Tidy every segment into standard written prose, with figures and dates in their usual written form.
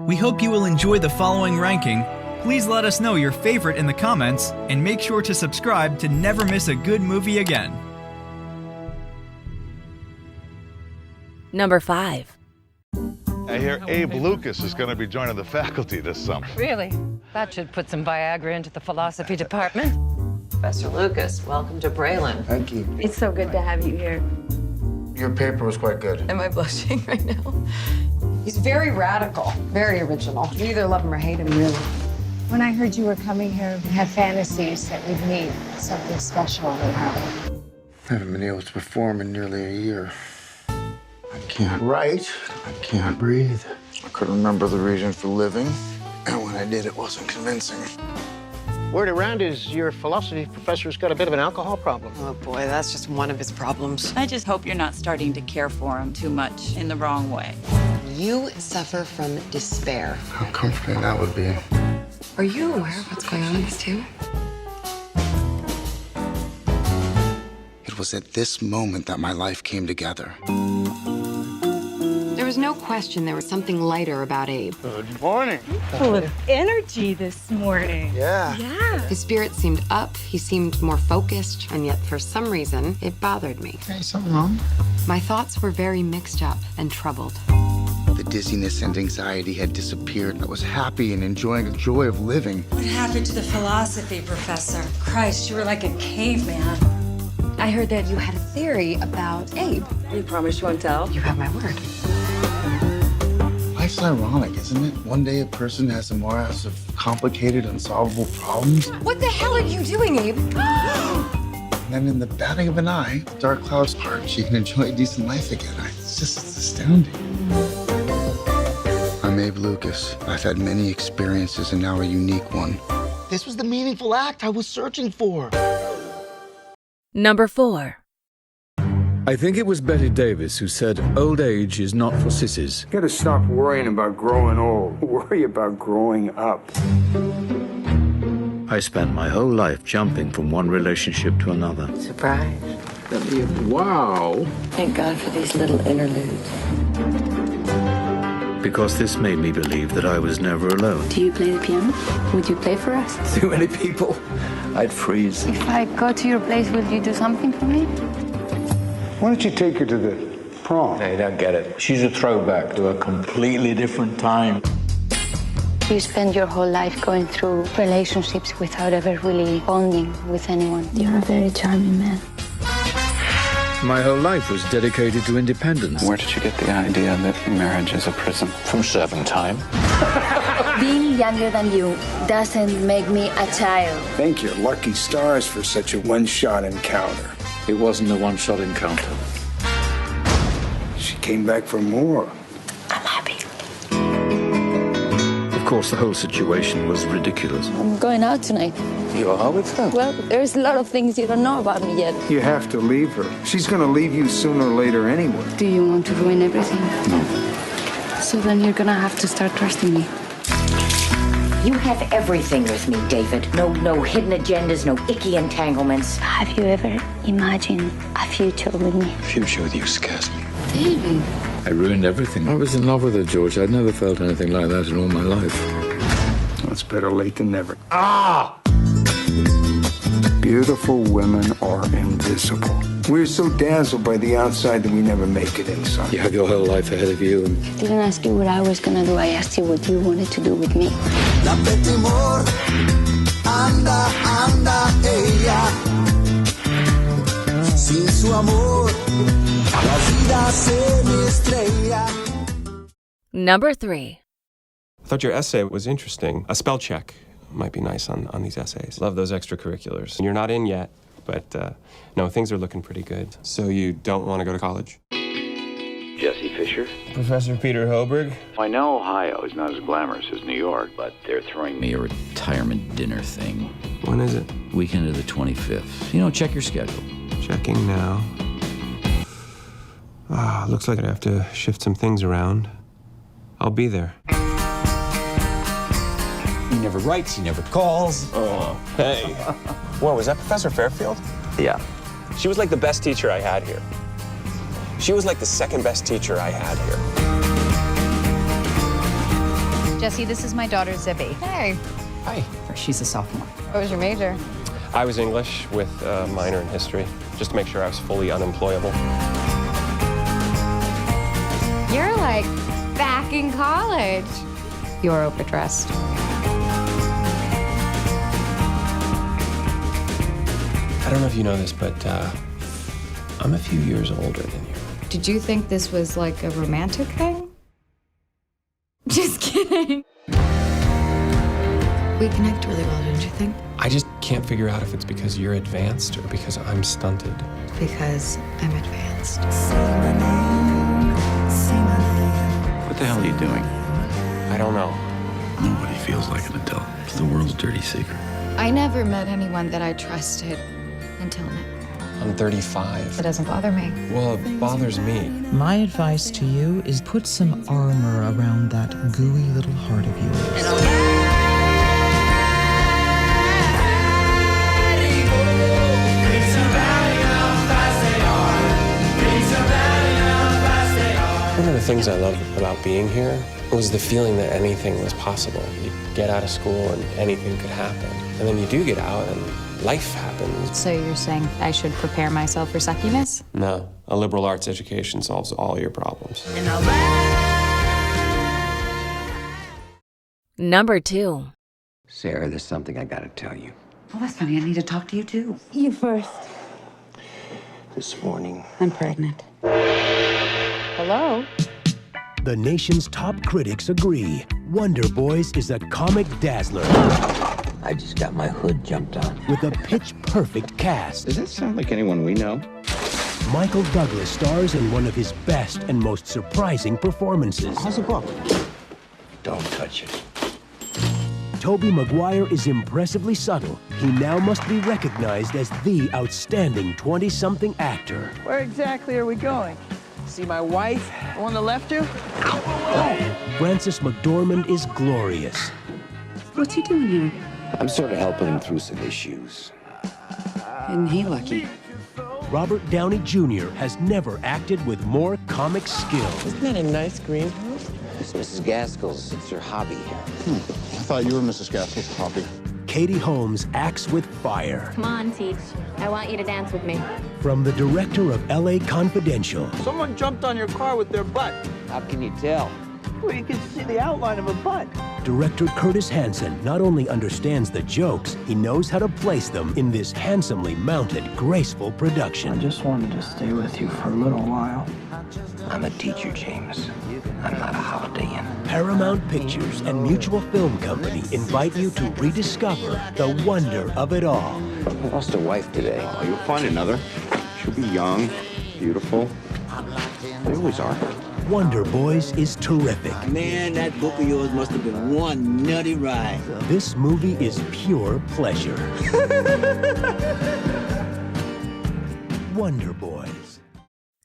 We hope you will enjoy the following ranking. Please let us know your favorite in the comments, and make sure to subscribe to never miss a good movie again. Number 5. I hear Abe Lucas is going to be joining the faculty this summer. Really? That should put some Viagra into the philosophy department. Professor Lucas, welcome to Braylon. Thank you. It's so good to have you here. Your paper was quite good. Am I blushing right now? He's very radical, very original. You either love him or hate him, really. When I heard you were coming here, we had fantasies that we'd meet. Something special would happen. I haven't been able to perform in nearly a year. I can't write. I can't breathe. I couldn't remember the reason for living. And when I did, it wasn't convincing. Word around is your philosophy professor's got a bit of an alcohol problem. Oh boy, that's just one of his problems. I just hope you're not starting to care for him too much in the wrong way. You suffer from despair. How comforting that would be. Are you aware of what's going on with us too? It was at this moment that my life came together. There was no question there was something lighter about Abe. Good morning. Full of energy this morning. Yeah. His spirit seemed up, he seemed more focused, and yet for some reason, it bothered me. Okay, something wrong? My thoughts were very mixed up and troubled. The dizziness and anxiety had disappeared. I was happy and enjoying the joy of living. What happened to the philosophy professor? Christ, you were like a caveman. I heard that you had a theory about Abe. You promise you won't tell? You have my word. Life's ironic, isn't it? One day a person has a morass of complicated, unsolvable problems. What the hell are you doing, Abe? And then in the batting of an eye, the dark clouds part, she can enjoy a decent life again. It's astounding. I'm Abe Lucas. I've had many experiences and now a unique one. This was the meaningful act I was searching for. Number 4. I think it was Betty Davis who said, old age is not for sissies. You gotta stop worrying about growing old. Worry about growing up. I spent my whole life jumping from one relationship to another. Surprise. Wow. Thank God for these little interludes. Because this made me believe that I was never alone. Do you play the piano? Would you play for us? Too many people, I'd freeze. If I go to your place, will you do something for me? Why don't you take her to the prom? I don't get it. She's a throwback to a completely different time. You spend your whole life going through relationships without ever really bonding with anyone. You're a very charming man. My whole life was dedicated to independence. Where did you get the idea that marriage is a prison? From serving time. Being younger than you doesn't make me a child. Thank your lucky stars for such a one-shot encounter. It wasn't a one-shot encounter. She came back for more. I'm happy. Of course, the whole situation was ridiculous. I'm going out tonight. You are with her? Well, there's a lot of things you don't know about me yet. You have to leave her. She's gonna leave you sooner or later anyway. Do you want to ruin everything? No. So then you're gonna have to start trusting me. You have everything with me, David. No hidden agendas, no icky entanglements. Have you ever imagined a future with me? Future with you scares me. David. I ruined everything. I was in love with her, George. I'd never felt anything like that in all my life. Well, it's better late than never. Ah! Beautiful women are invisible. We're so dazzled by the outside that we never make it inside. You have your whole life ahead of you. I didn't ask you what I was gonna do. I asked you what you wanted to do with me. Number 3. I thought your essay was interesting. A spell check might be nice on these essays. Love those extracurriculars. You're not in yet, but no, things are looking pretty good. So you don't want to go to college? Jesse Fisher. Professor Peter Hoberg. I know Ohio is not as glamorous as New York, but they're throwing me a retirement dinner thing. When is it? Weekend of the 25th. You know, check your schedule. Checking now. Looks like I'd have to shift some things around. I'll be there. He never writes, he never calls. Oh, hey. Whoa, was that Professor Fairfield? Yeah. She was like the best teacher I had here. She was like the second best teacher I had here. Jesse, this is my daughter, Zibby. Hey. Hi. She's a sophomore. What was your major? I was English with a minor in history, just to make sure I was fully unemployable. You're like back in college. You're overdressed. I don't know if you know this, but I'm a few years older than you. Did you think this was like a romantic thing? Just kidding. We connect really well, don't you think? I just can't figure out if it's because you're advanced or because I'm stunted. Because I'm advanced. What the hell are you doing? I don't know. Nobody feels like an adult. It's the world's dirty secret. I never met anyone that I trusted until now. I'm 35. It doesn't bother me. Well, it bothers me. My advice to you is put some armor around that gooey little heart of yours. One of the things I loved about being here was the feeling that anything was possible. You get out of school and anything could happen. And then you do get out and life happens. So you're saying I should prepare myself for suckiness? No, a liberal arts education solves all your problems. Number 2. Sarah, there's something I gotta tell you. Oh, that's funny. I need to talk to you, too. You first. This morning, I'm pregnant. Hello? The nation's top critics agree. Wonder Boys is a comic dazzler. I just got my hood jumped on. With a pitch-perfect cast. Does that sound like anyone we know? Michael Douglas stars in one of his best and most surprising performances. How's the book? Don't touch it. Tobey Maguire is impressively subtle. He now must be recognized as the outstanding 20-something actor. Where exactly are we going? See my wife? The one that left you? Frances McDormand is glorious. What's he doing here? I'm sort of helping him through some issues. Isn't he lucky? Robert Downey Jr. has never acted with more comic skill. Isn't that a nice greenhouse? It's Mrs. Gaskell's. It's her hobby. I thought you were Mrs. Gaskell's hobby. Katie Holmes acts with fire. Come on, Teach. I want you to dance with me. From the director of L.A. Confidential. Someone jumped on your car with their butt. How can you tell? Well, you can see the outline of a butt. Director Curtis Hanson not only understands the jokes, he knows how to place them in this handsomely mounted, graceful production. I just wanted to stay with you for a little while. I'm a teacher, James. I'm not a Holiday Inn. Paramount Pictures and Mutual Film Company invite you to rediscover the wonder of it all. I lost a wife today. Oh, you'll find another. She'll be young, beautiful. They always are. Wonder Boys is terrific. Man, that book of yours must have been one nutty ride. This movie is pure pleasure. Wonder Boys.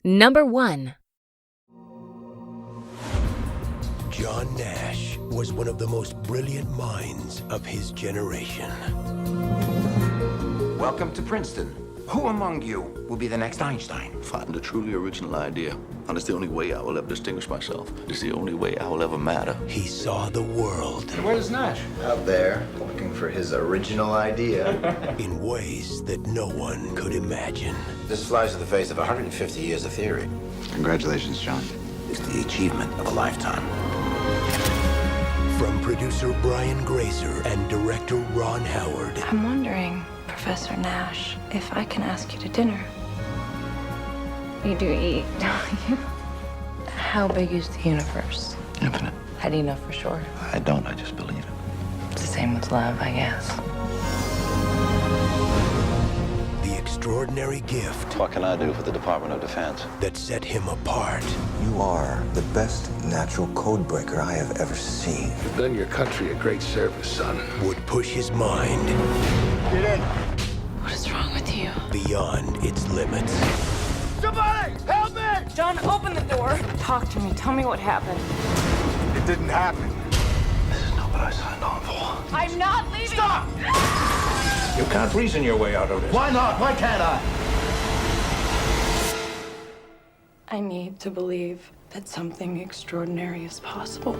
Number 1. John Nash was one of the most brilliant minds of his generation. Welcome to Princeton. Who among you will be the next Einstein? Find a truly original idea. And it's the only way I will ever distinguish myself. It's the only way I will ever matter. He saw the world. And where's Nash? Out there, looking for his original idea. In ways that no one could imagine. This flies in the face of 150 years of theory. Congratulations, John. It's the achievement of a lifetime. From producer Brian Grazer and director Ron Howard. I'm wondering, Professor Nash, if I can ask you to dinner. You do eat, don't you? How big is the universe? Infinite. How do you know for sure? I don't, I just believe it. It's the same with love, I guess. The extraordinary gift. What can I do for the Department of Defense? That set him apart. You are the best natural code breaker I have ever seen. You've done your country a great service, son. Would push his mind. Get in. What is wrong with you? Beyond its limits. Somebody, help me! John, open the door. Talk to me. Tell me what happened. It didn't happen. This is not what I signed on for. I'm not leaving. Stop! You can't reason your way out of this. Why not? Why can't I? I need to believe that something extraordinary is possible.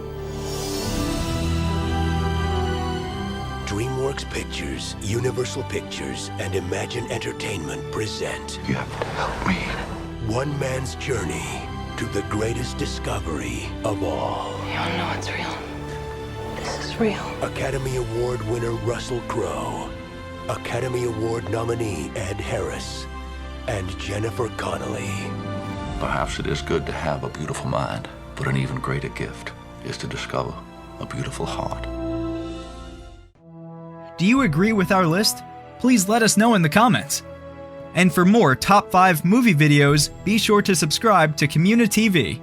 DreamWorks Pictures, Universal Pictures, and Imagine Entertainment present. You have to help me. One man's journey to the greatest discovery of all. You don't know it's real. This is real. Academy Award winner Russell Crowe, Academy Award nominee Ed Harris, and Jennifer Connelly. Perhaps it is good to have a beautiful mind, but an even greater gift is to discover a beautiful heart. Do you agree with our list? Please let us know in the comments. And for more top 5 movie videos, be sure to subscribe to communiTV.